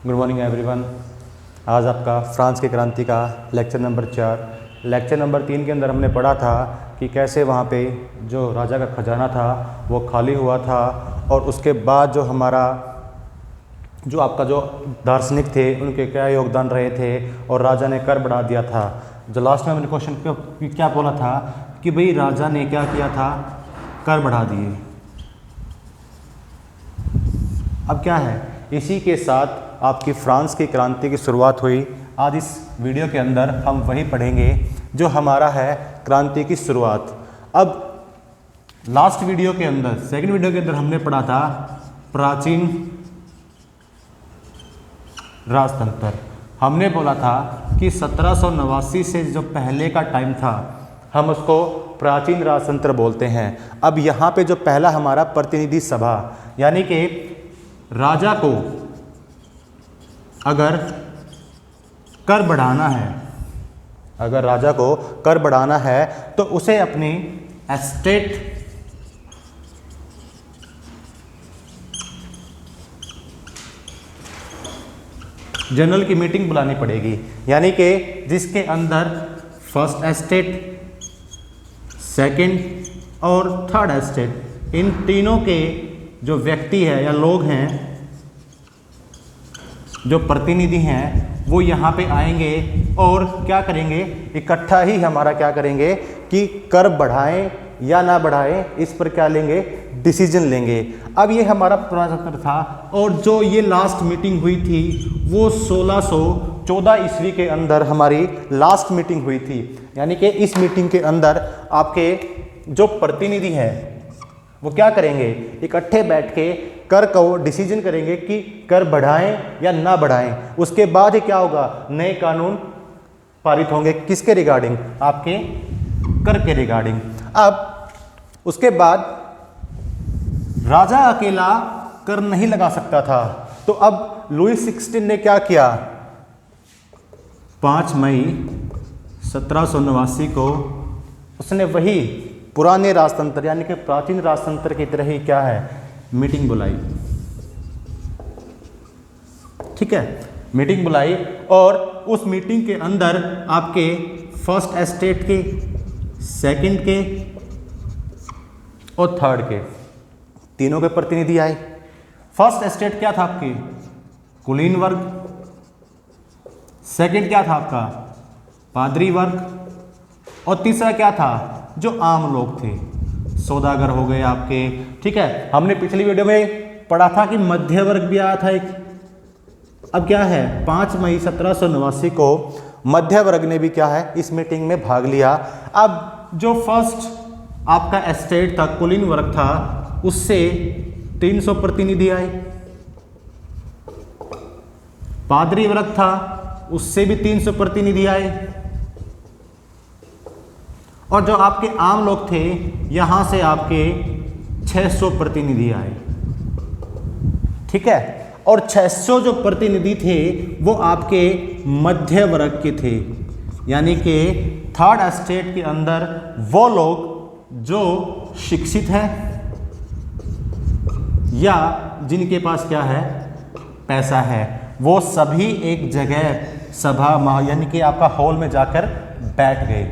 Good morning everyone. आज आपका France की क्रांति का लेक्चर नंबर 4। लेक्चर नंबर 3 के अंदर हमने पढ़ा था कि कैसे वहाँ पे जो राजा का खजाना था वो खाली हुआ था और उसके बाद जो हमारा जो आपका जो दार्शनिक थे उनके क्या योगदान रहे थे और राजा ने कर बढ़ा दिया था। जो लास्ट में हमने क्वेश्चन क्या बोला था कि भाई राजा ने क्या किया था, कर बढ़ा दिए। अब क्या है, इसी के साथ आपकी फ्रांस की क्रांति की शुरुआत हुई। आज इस वीडियो के अंदर हम वही पढ़ेंगे जो हमारा है क्रांति की शुरुआत। अब लास्ट वीडियो के अंदर, सेकंड वीडियो के अंदर हमने पढ़ा था प्राचीन राजतंत्र। हमने बोला था कि 1789 से जो पहले का टाइम था हम उसको प्राचीन राजतंत्र बोलते हैं। अब यहाँ पे जो पहला हमारा प्रतिनिधि सभा, यानी कि राजा को अगर कर बढ़ाना है, अगर राजा को कर बढ़ाना है तो उसे अपनी एस्टेट जनरल की मीटिंग बुलानी पड़ेगी, यानी कि जिसके अंदर फर्स्ट एस्टेट, सेकंड और थर्ड एस्टेट, इन तीनों के जो व्यक्ति है या लोग हैं, जो प्रतिनिधि हैं, वो यहाँ पे आएंगे और क्या करेंगे, इकट्ठा ही हमारा क्या करेंगे कि कर बढ़ाएं या ना बढ़ाएं, इस पर क्या लेंगे, डिसीजन लेंगे। अब ये हमारा पुराना तंत्र था और जो ये लास्ट मीटिंग हुई थी वो 1614 ईस्वी के अंदर हमारी लास्ट मीटिंग हुई थी। यानी कि इस मीटिंग के अंदर आपके जो प्रतिनिधि हैं वो क्या करेंगे, इकट्ठे बैठ के कर को डिसीजन करेंगे कि कर बढ़ाएं या ना बढ़ाएं। उसके बाद ही क्या होगा, नए कानून पारित होंगे, किसके रिगार्डिंग, आपके कर के रिगार्डिंग। अब उसके बाद राजा अकेला कर नहीं लगा सकता था, तो अब लुई 16 ने क्या किया, 5 मई 1789 को उसने वही पुराने राजतंत्र यानी कि प्राचीन राजतंत्र की तरह ही क्या है, मीटिंग बुलाई। ठीक है, मीटिंग बुलाई और उस मीटिंग के अंदर आपके फर्स्ट एस्टेट के, सेकंड के और थर्ड के तीनों के प्रतिनिधि आए। फर्स्ट एस्टेट क्या था आपकी, कुलीन वर्ग। सेकंड क्या था आपका, पादरी वर्ग। और तीसरा क्या था, जो आम लोग थे, सौदागर हो गए आपके। ठीक है, हमने पिछली वीडियो में पढ़ा था कि मध्य वर्ग भी आया था एक। अब क्या है, 5 मई 1789 को मध्य वर्ग ने भी क्या है, इस मीटिंग में भाग लिया। अब जो फर्स्ट आपका एस्टेट था, कुलीन वर्ग था, उससे 300 प्रतिनिधि आए। पादरी वर्ग था, उससे भी 300 प्रतिनिधि आए। और जो आपके आम लोग थे, यहां से आपके 600 प्रतिनिधि आए। ठीक है, और 600 जो प्रतिनिधि थे वो आपके मध्य वर्ग के थे, यानी कि थर्ड एस्टेट के अंदर वो लोग जो शिक्षित हैं या जिनके पास क्या है, पैसा है, वो सभी एक जगह सभा यानी कि आपका हॉल में जाकर बैठ गए।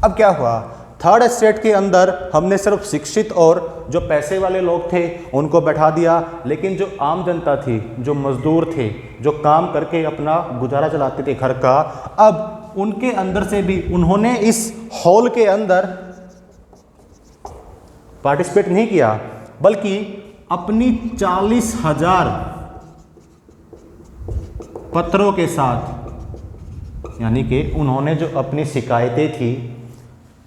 अब क्या हुआ, थर्ड एस्टेट के अंदर हमने सिर्फ शिक्षित और जो पैसे वाले लोग थे उनको बैठा दिया, लेकिन जो आम जनता थी, जो मजदूर थे, जो काम करके अपना गुजारा चलाते थे घर का, अब उनके अंदर से भी उन्होंने इस हॉल के अंदर पार्टिसिपेट नहीं किया, बल्कि अपनी 40,000 पत्रों के साथ, यानी कि उन्होंने जो अपनी शिकायतें थी,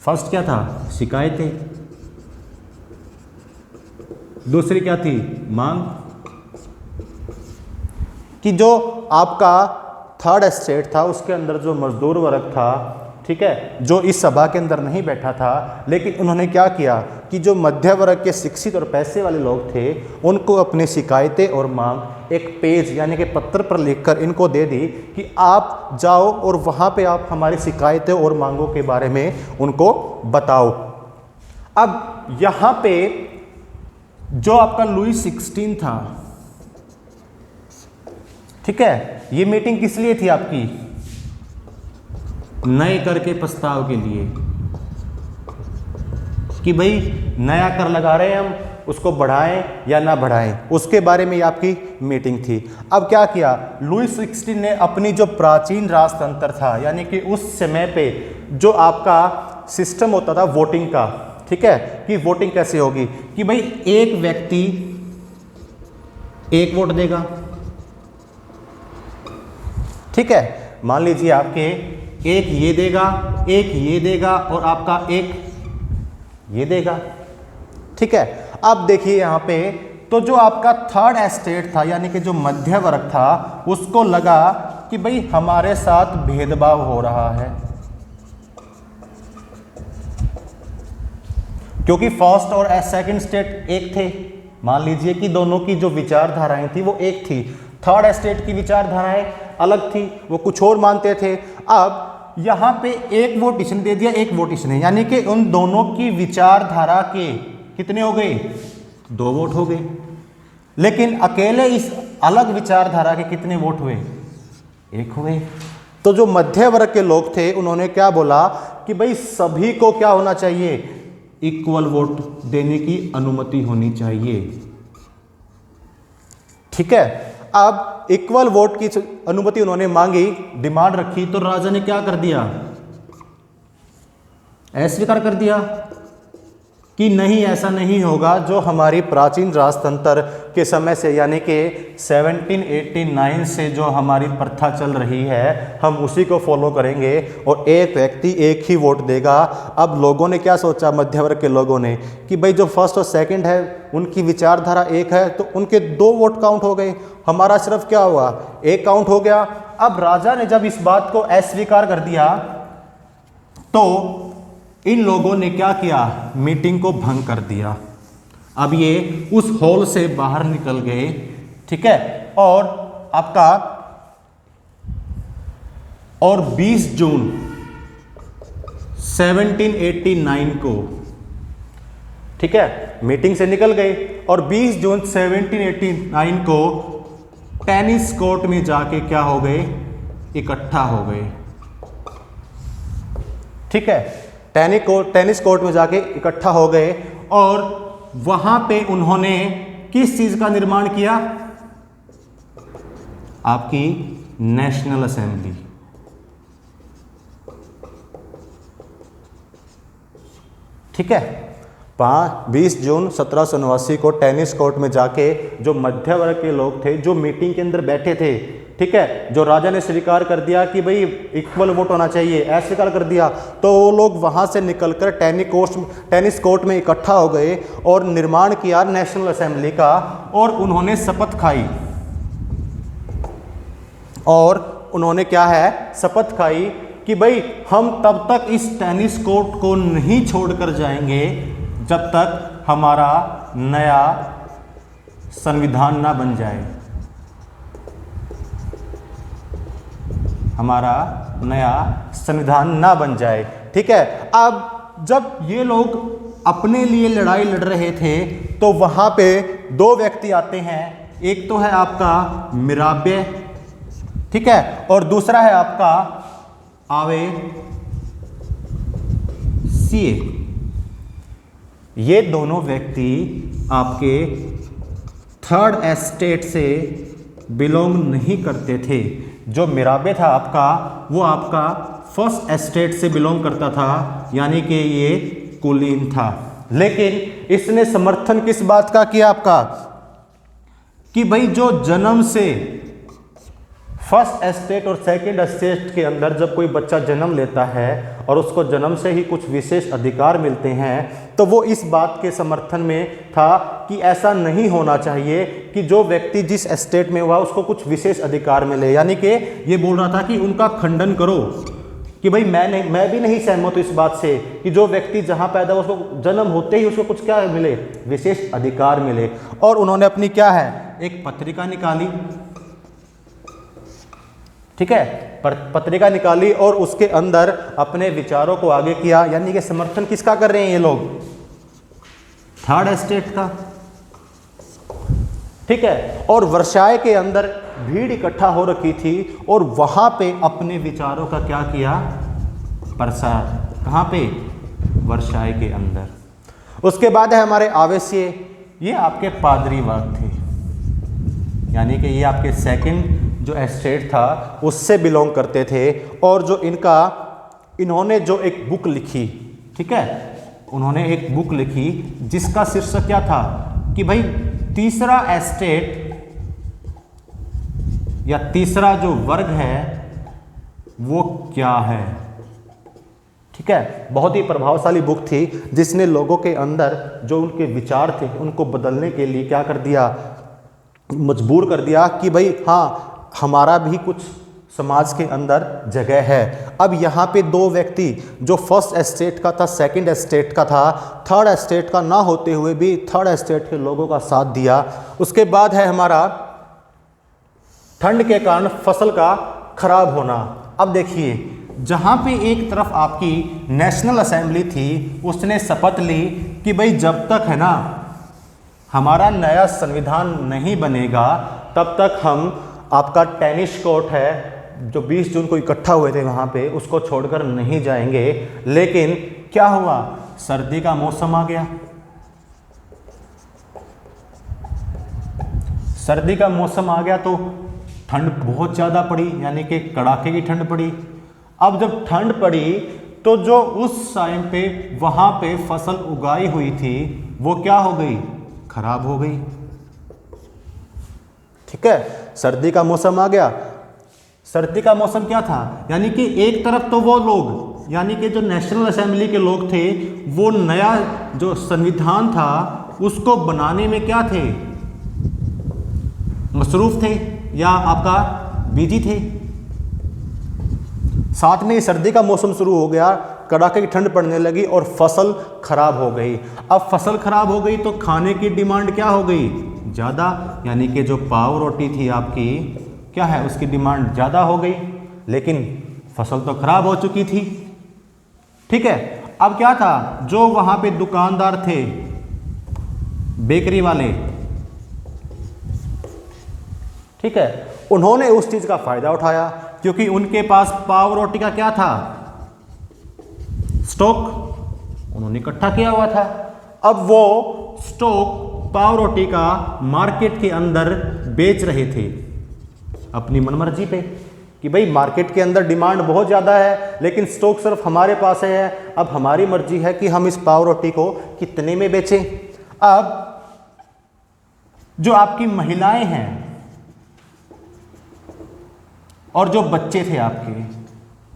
फर्स्ट क्या था, शिकायतें, दूसरी क्या थी, मांग, कि जो आपका थर्ड एस्टेट था उसके अंदर जो मजदूर वर्ग था, ठीक है, जो इस सभा के अंदर नहीं बैठा था, लेकिन उन्होंने क्या किया कि जो मध्य वर्ग के शिक्षित और पैसे वाले लोग थे उनको अपनी शिकायतें और मांग एक पेज यानी कि पत्र पर लिखकर इनको दे दी कि आप जाओ और वहाँ पे आप हमारी शिकायतें और मांगों के बारे में उनको बताओ। अब यहां पे जो आपका लुई 16 था, ठीक है, ये मीटिंग किस लिए थी आपकी? नए कर के प्रस्ताव के लिए, कि भाई नया कर लगा रहे हैं हम, उसको बढ़ाएं या ना बढ़ाएं, उसके बारे में ये आपकी मीटिंग थी। अब क्या किया लुई 16 ने, अपनी जो प्राचीन राजतंत्र था, यानी कि उस समय पे जो आपका सिस्टम होता था वोटिंग का, ठीक है, कि वोटिंग कैसे होगी, कि भाई एक व्यक्ति एक वोट देगा, ठीक है, मान लीजिए आपके एक ये देगा, एक ये देगा और आपका एक ये देगा, ठीक है। अब देखिए यहां पे तो जो आपका थर्ड एस्टेट था, यानी कि जो मध्य वर्ग था, उसको लगा कि भाई हमारे साथ भेदभाव हो रहा है, क्योंकि फर्स्ट और सेकंड स्टेट एक थे। मान लीजिए कि दोनों की जो विचारधाराएं थी वो एक थी, थर्ड एस्टेट की विचारधाराएं अलग थी, वो कुछ और मानते थे। अब यहां पे एक वोटिशन दे दिया, एक वोटिशन है, यानी कि उन दोनों की विचारधारा के कितने हो गए? 2 वोट हो गए। लेकिन अकेले इस अलग विचारधारा के कितने वोट हुए? 1 हुए। तो जो मध्य वर्ग के लोग थे उन्होंने क्या बोला कि भाई सभी को क्या होना चाहिए? इक्वल वोट देने की अनुमति होनी चाहिए, ठीक है। अब इक्वल वोट की अनुमति उन्होंने मांगी, डिमांड रखी, तो राजा ने क्या कर दिया? अस्वीकार कर दिया कि नहीं, ऐसा नहीं होगा। जो हमारी प्राचीन राजतंत्र के समय से, यानी कि 1789 से जो हमारी प्रथा चल रही है, हम उसी को फॉलो करेंगे और एक व्यक्ति एक ही वोट देगा। अब लोगों ने क्या सोचा, मध्य वर्ग के लोगों ने, कि भाई जो फर्स्ट और सेकंड है उनकी विचारधारा एक है, तो उनके 2 वोट काउंट हो गए, हमारा सिर्फ क्या हुआ? 1 काउंट हो गया। अब राजा ने जब इस बात को अस्वीकार कर दिया तो इन लोगों ने क्या किया? मीटिंग को भंग कर दिया। अब ये उस हॉल से बाहर निकल गए, ठीक है, और आपका 20 जून 1789 को, ठीक है, मीटिंग से निकल गए और 20 जून 1789 को टेनिस कोर्ट में जाके क्या हो गए? इकट्ठा हो गए, ठीक है। टेनिस कोर्ट में जाके इकट्ठा हो गए और वहां पे उन्होंने किस चीज का निर्माण किया? आपकी नेशनल असेंबली, ठीक है। 20 जून 1789 को टेनिस कोर्ट में जाके जो मध्य वर्ग के लोग थे, जो मीटिंग के अंदर बैठे थे, ठीक है, जो राजा ने स्वीकार कर दिया कि भाई इक्वल वोट होना चाहिए, ऐसे स्वीकार कर दिया, तो वो लोग वहां से निकलकर टेनिस कोर्ट में इकट्ठा हो गए और निर्माण किया नेशनल असेंबली का, और उन्होंने शपथ खाई। और उन्होंने क्या है? शपथ खाई कि भाई हम तब तक इस टेनिस कोर्ट को नहीं छोड़कर जाएंगे जब तक हमारा नया संविधान ना बन जाए, हमारा नया संविधान ना बन जाए, ठीक है। अब जब ये लोग अपने लिए लड़ाई लड़ रहे थे तो वहां पे 2 व्यक्ति आते हैं, एक तो है आपका मिराबे, ठीक है, और दूसरा है आपका आवे सीए। ये दोनों व्यक्ति आपके थर्ड एस्टेट से बिलोंग नहीं करते थे। जो मिराबे था आपका, वो आपका फर्स्ट एस्टेट से बिलोंग करता था, यानी कि ये कुलीन था। लेकिन इसने समर्थन किस बात का किया आपका? कि भाई जो जन्म से फर्स्ट एस्टेट और सेकंड एस्टेट के अंदर जब कोई बच्चा जन्म लेता है और उसको जन्म से ही कुछ विशेष अधिकार मिलते हैं, तो वो इस बात के समर्थन में था कि ऐसा नहीं होना चाहिए कि जो व्यक्ति जिस एस्टेट में हुआ उसको कुछ विशेष अधिकार मिले। यानी कि ये बोल रहा था कि उनका खंडन करो, कि भाई मैं भी नहीं सहमत हूँ इस बात से कि जो व्यक्ति जहाँ पैदा हुआ उसको जन्म होते ही उसको कुछ क्या मिले? विशेष अधिकार मिले। और उन्होंने अपनी क्या है? एक पत्रिका निकाली, ठीक है, पत्रिका निकाली और उसके अंदर अपने विचारों को आगे किया। यानी कि समर्थन किसका कर रहे हैं ये लोग? थर्ड एस्टेट का, ठीक है। और वर्षाय के अंदर भीड़ इकट्ठा हो रखी थी और वहां पे अपने विचारों का क्या किया, प्रसार। कहां पे, वर्षाय के अंदर। उसके बाद है हमारे आवेश्य, ये आपके पादरी वर्ग थे, यानी कि ये आपके सेकंड जो एस्टेट था उससे बिलोंग करते थे। और जो इन्होंने जो एक बुक लिखी, ठीक है, उन्होंने एक बुक लिखी जिसका शीर्षक क्या था कि भाई तीसरा एस्टेट या तीसरा जो वर्ग है वो क्या है, ठीक है। बहुत ही प्रभावशाली बुक थी जिसने लोगों के अंदर जो उनके विचार थे उनको बदलने के लिए क्या कर दिया, मजबूर कर दिया कि भाई हाँ हमारा भी कुछ समाज के अंदर जगह है। अब यहाँ पे दो व्यक्ति, जो फर्स्ट एस्टेट का था, सेकंड एस्टेट का था, थर्ड एस्टेट का ना होते हुए भी थर्ड एस्टेट के लोगों का साथ दिया। उसके बाद है हमारा ठंड के कारण फसल का खराब होना। अब देखिए, जहाँ पे एक तरफ आपकी नेशनल असेंबली थी उसने शपथ ली कि भाई जब तक है ना हमारा नया संविधान नहीं बनेगा तब तक हम आपका टेनिस कोर्ट है जो 20 जून को इकट्ठा हुए थे वहाँ पे, उसको छोड़कर नहीं जाएंगे। लेकिन क्या हुआ, सर्दी का मौसम आ गया, सर्दी का मौसम आ गया तो ठंड बहुत ज़्यादा पड़ी, यानी कि कड़ाके की ठंड पड़ी। अब जब ठंड पड़ी तो जो उस टाइम पे वहाँ पे फसल उगाई हुई थी वो क्या हो गई, खराब हो गई, ठीक है। सर्दी का मौसम आ गया, सर्दी का मौसम क्या था, यानी कि एक तरफ तो वो लोग, यानी कि जो नेशनल असेंबली के लोग थे वो नया जो संविधान था उसको बनाने में क्या थे, मसरूफ थे या आपका बिजी थे। साथ में सर्दी का मौसम शुरू हो गया, कड़ाके की ठंड पड़ने लगी और फसल खराब हो गई। अब फसल खराब हो गई तो खाने की डिमांड क्या हो गई, ज़्यादा, यानी कि जो पाव रोटी थी आपकी क्या है उसकी डिमांड ज़्यादा हो गई, लेकिन फसल तो खराब हो चुकी थी, ठीक है। अब क्या था, जो वहाँ पे दुकानदार थे, बेकरी वाले, ठीक है, उन्होंने उस चीज़ का फ़ायदा उठाया क्योंकि उनके पास पाव रोटी का क्या था, स्टॉक उन्होंने इकट्ठा किया हुआ था। अब वो स्टॉक पाव रोटी का मार्केट के अंदर बेच रहे थे अपनी मनमर्जी पे कि भाई मार्केट के अंदर डिमांड बहुत ज़्यादा है लेकिन स्टॉक सिर्फ हमारे पास है, अब हमारी मर्जी है कि हम इस पाव रोटी को कितने में बेचें। अब जो आपकी महिलाएं हैं और जो बच्चे थे आपके,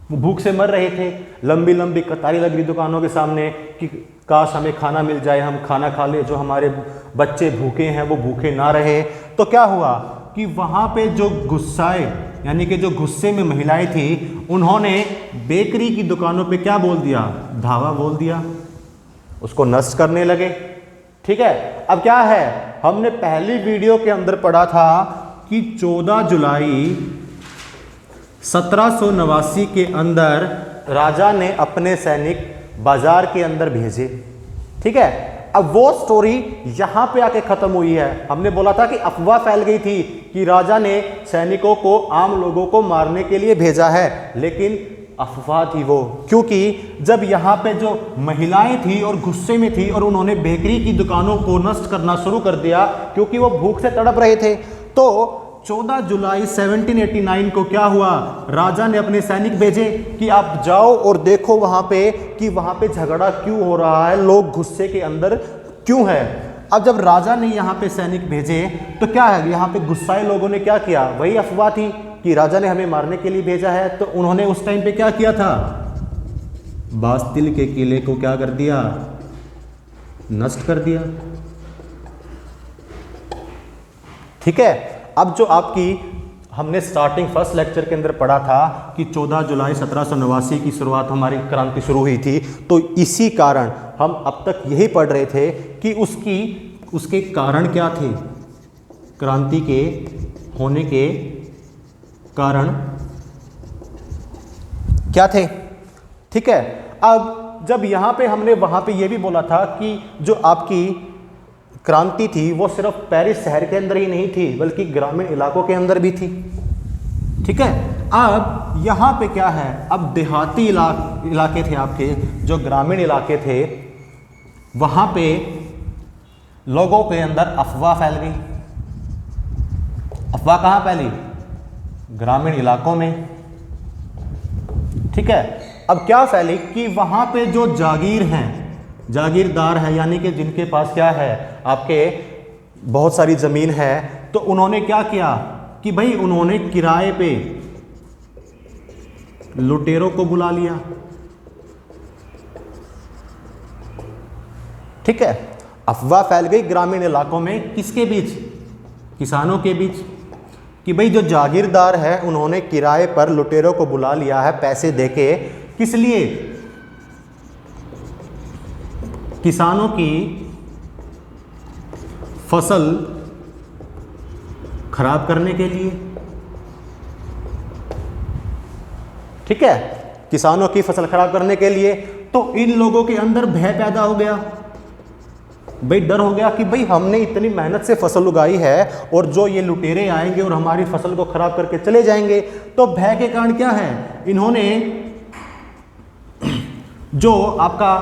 वो भूख से मर रहे थे, लंबी लंबी कतारें लग रही दुकानों के सामने कि काश हमें खाना मिल जाए, हम खाना खा ले, जो हमारे बच्चे भूखे हैं वो भूखे ना रहे। तो क्या हुआ कि वहाँ पे जो गुस्साए, यानी कि जो गुस्से में महिलाएं थी, उन्होंने बेकरी की दुकानों पे क्या बोल दिया, धावा बोल दिया, उसको नष्ट करने लगे, ठीक है। अब क्या है, हमने पहली वीडियो के अंदर पढ़ा था कि 14 जुलाई 1789 के अंदर राजा ने अपने सैनिक बाजार के अंदर भेजे, ठीक है। अब वो स्टोरी यहाँ पे आके खत्म हुई है। हमने बोला था कि अफवाह फैल गई थी कि राजा ने सैनिकों को, आम लोगों को मारने के लिए भेजा है, लेकिन अफवाह थी वो, क्योंकि जब यहाँ पे जो महिलाएं थी और गुस्से में थी और उन्होंने बेकरी की दुकानों को नष्ट करना शुरू कर दिया क्योंकि वो भूख से तड़प रहे थे, तो 14 जुलाई 1789 को क्या हुआ, राजा ने अपने सैनिक भेजे कि आप जाओ और देखो वहाँ पे कि वहाँ पे झगड़ा क्यों हो रहा है, लोग गुस्से के अंदर क्यों है। अब जब राजा ने यहाँ पे सैनिक भेजे तो क्या है, यहाँ पे गुस्साए लोगों ने क्या किया, वही अफवाह थी कि राजा ने हमें मारने के लिए भेजा है, तो उन्होंने उस टाइम पे क्या किया था, बास्तिल के किले को क्या कर दिया, नष्ट कर दिया, ठीक है। अब जो आपकी हमने स्टार्टिंग फर्स्ट लेक्चर के अंदर पढ़ा था कि 14 जुलाई 1789 की शुरुआत हमारी क्रांति शुरू हुई थी, तो इसी कारण हम अब तक यही पढ़ रहे थे कि उसके कारण क्या थे, क्रांति के होने के कारण क्या थे, ठीक है। अब जब यहाँ पे हमने वहाँ पे ये भी बोला था कि जो आपकी क्रांति थी वो सिर्फ पेरिस शहर के अंदर ही नहीं थी बल्कि ग्रामीण इलाकों के अंदर भी थी। ठीक है, अब यहाँ पे क्या है, अब देहाती इलाके थे आपके, जो ग्रामीण इलाके थे, वहाँ पे लोगों के अंदर अफवाह फैल गई। अफवाह कहाँ फैली? ग्रामीण इलाकों में। ठीक है, अब क्या फैली कि वहाँ पे जो जागीर हैं, जागीरदार है, यानी कि जिनके पास क्या है, आपके बहुत सारी ज़मीन है, तो उन्होंने क्या किया कि भाई उन्होंने किराए पे लुटेरों को बुला लिया। ठीक है, अफवाह फैल गई ग्रामीण इलाकों में, किसके बीच? किसानों के बीच, कि भाई जो जागीरदार है उन्होंने किराए पर लुटेरों को बुला लिया है पैसे देके। किस लिए? किसानों की फसल खराब करने के लिए। ठीक है, किसानों की फसल खराब करने के लिए। तो इन लोगों के अंदर भय पैदा हो गया, भाई डर हो गया कि भाई हमने इतनी मेहनत से फसल उगाई है और जो ये लुटेरे आएंगे और हमारी फसल को खराब करके चले जाएंगे। तो भय के कारण क्या है, इन्होंने जो आपका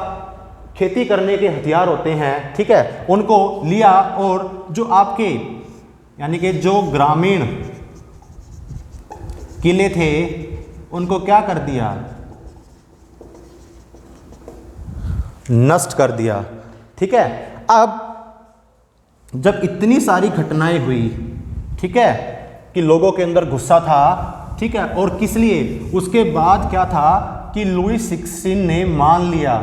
खेती करने के हथियार होते हैं, ठीक है, उनको लिया और जो आपके यानी कि जो ग्रामीण किले थे उनको क्या कर दिया? नष्ट कर दिया। ठीक है, अब जब इतनी सारी घटनाएं हुई, ठीक है, कि लोगों के अंदर गुस्सा था, ठीक है, और किस लिए? उसके बाद क्या था कि लुई 16 ने मान लिया।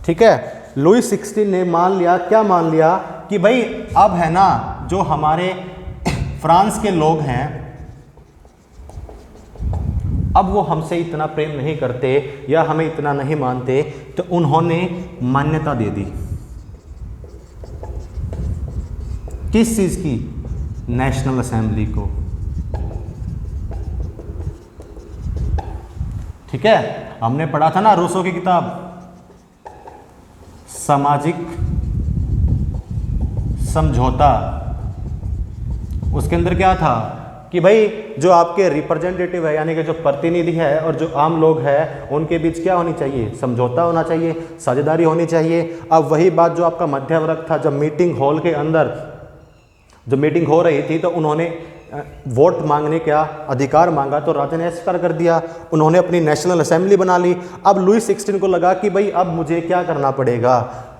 ठीक है, लुई 16 ने मान लिया, क्या मान लिया? कि भाई अब है ना, जो हमारे फ्रांस के लोग हैं, अब वो हमसे इतना प्रेम नहीं करते या हमें इतना नहीं मानते, तो उन्होंने मान्यता दे दी। किस चीज़ की? नेशनल असेंबली को। ठीक है, हमने पढ़ा था ना रूसो की किताब सामाजिक समझौता, उसके अंदर क्या था कि भाई जो आपके रिप्रेजेंटेटिव है यानी कि जो प्रतिनिधि है और जो आम लोग हैं उनके बीच क्या होनी चाहिए? समझौता होना चाहिए, साझेदारी होनी चाहिए। अब वही बात जो आपका मध्य वर्ग था, जब मीटिंग हॉल के अंदर जब मीटिंग हो रही थी तो उन्होंने वोट मांगने का अधिकार मांगा, तो राजा ने अस्वीकार कर दिया। उन्होंने अपनी नेशनल असेंबली बना ली। अब लुई 16 को लगा कि भाई अब मुझे क्या करना पड़ेगा?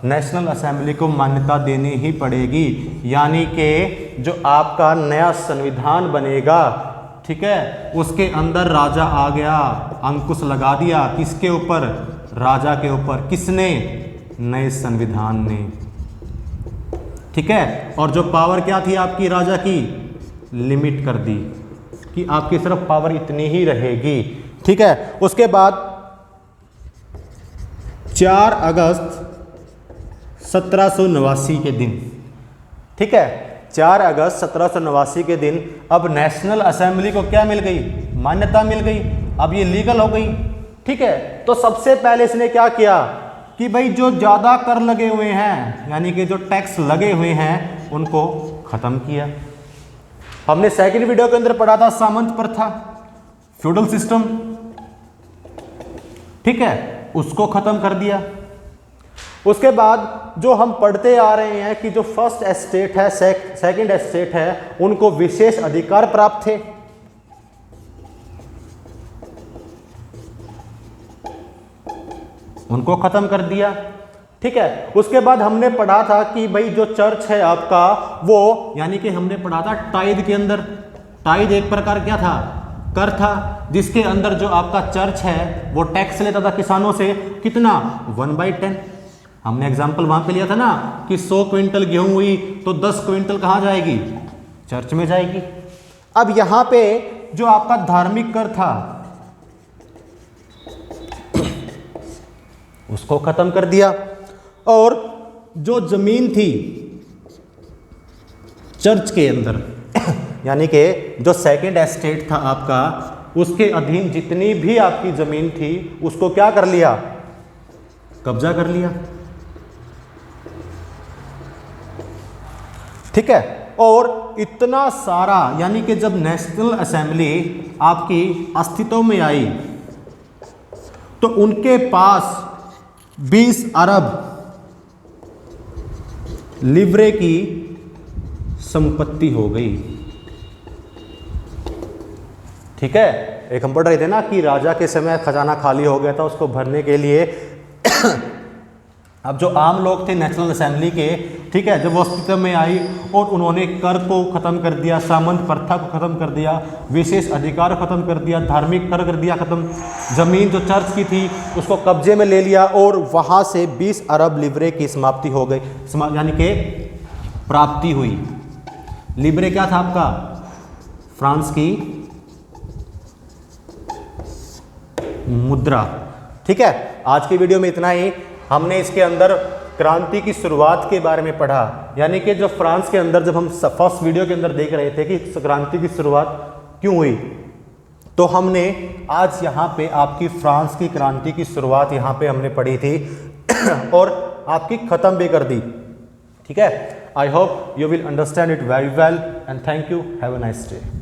नेशनल असेंबली को मान्यता देनी ही पड़ेगी, यानी कि जो आपका नया संविधान बनेगा, ठीक है, उसके अंदर राजा आ गया, अंकुश लगा दिया। किसके ऊपर? राजा के ऊपर। किसने? नए संविधान ने। ठीक है, और जो पावर क्या थी आपकी राजा की? लिमिट कर दी कि आपकी सिर्फ पावर इतनी ही रहेगी। ठीक है, उसके बाद 4 अगस्त 1789 के दिन, ठीक है, 4 अगस्त 1789 के दिन अब नेशनल असेंबली को क्या मिल गई? मान्यता मिल गई, अब ये लीगल हो गई। ठीक है, तो सबसे पहले इसने क्या किया कि भाई जो ज़्यादा कर लगे हुए हैं यानी कि जो टैक्स लगे हुए हैं उनको ख़त्म किया। हमने सेकंड वीडियो के अंदर पढ़ा था सामंत प्रथा, फ्यूडल सिस्टम, ठीक है, उसको ख़त्म कर दिया। उसके बाद जो हम पढ़ते आ रहे हैं कि जो फर्स्ट एस्टेट है, सेकंड एस्टेट है, उनको विशेष अधिकार प्राप्त थे। उनको खत्म कर दिया। ठीक है, उसके बाद हमने पढ़ा था कि भाई जो चर्च है आपका वो, यानी कि हमने पढ़ा था टाइद के अंदर, टाइद एक प्रकार क्या था? कर था, जिसके अंदर जो आपका चर्च है वो टैक्स लेता था किसानों से। कितना? 1/10। हमने एग्जाम्पल वहां पे लिया था ना कि 100 क्विंटल गेहूं हुई तो 10 क्विंटल कहाँ जाएगी? चर्च में जाएगी। अब यहां पे जो आपका धार्मिक कर था उसको खत्म कर दिया, और जो जमीन थी चर्च के अंदर यानी कि जो सेकंड एस्टेट था आपका, उसके अधीन जितनी भी आपकी जमीन थी उसको क्या कर लिया? कब्जा कर लिया। ठीक है। और इतना सारा, यानी कि जब नेशनल असेंबली आपकी अस्तित्व में आई तो उनके पास 20 अरब लिवरे की संपत्ति हो गई। ठीक है, एक हम पढ़ रहे थे ना कि राजा के समय खजाना खाली हो गया था, उसको भरने के लिए अब जो आम लोग थे नेशनल असेंबली के, ठीक है, जब वो अस्तित्व में आई और उन्होंने कर को ख़त्म कर दिया, सामंत प्रथा को ख़त्म कर दिया, विशेष अधिकार ख़त्म कर दिया, धार्मिक कर दिया ख़त्म, ज़मीन जो चर्च की थी उसको कब्जे में ले लिया और वहाँ से 20 अरब लिवरे की समाप्ति हो गई, यानी कि प्राप्ति हुई। लिवरे क्या था आपका? फ्रांस की मुद्रा। ठीक है, आज की वीडियो में इतना ही। हमने इसके अंदर क्रांति की शुरुआत के बारे में पढ़ा, यानी कि जब फ्रांस के अंदर, जब हम फर्स्ट वीडियो के अंदर देख रहे थे कि क्रांति की शुरुआत क्यों हुई, तो हमने आज यहाँ पे आपकी फ्रांस की क्रांति की शुरुआत यहाँ पे हमने पढ़ी थी और आपकी ख़त्म भी कर दी। ठीक है, I hope you will understand it very well and thank you, have a nice day.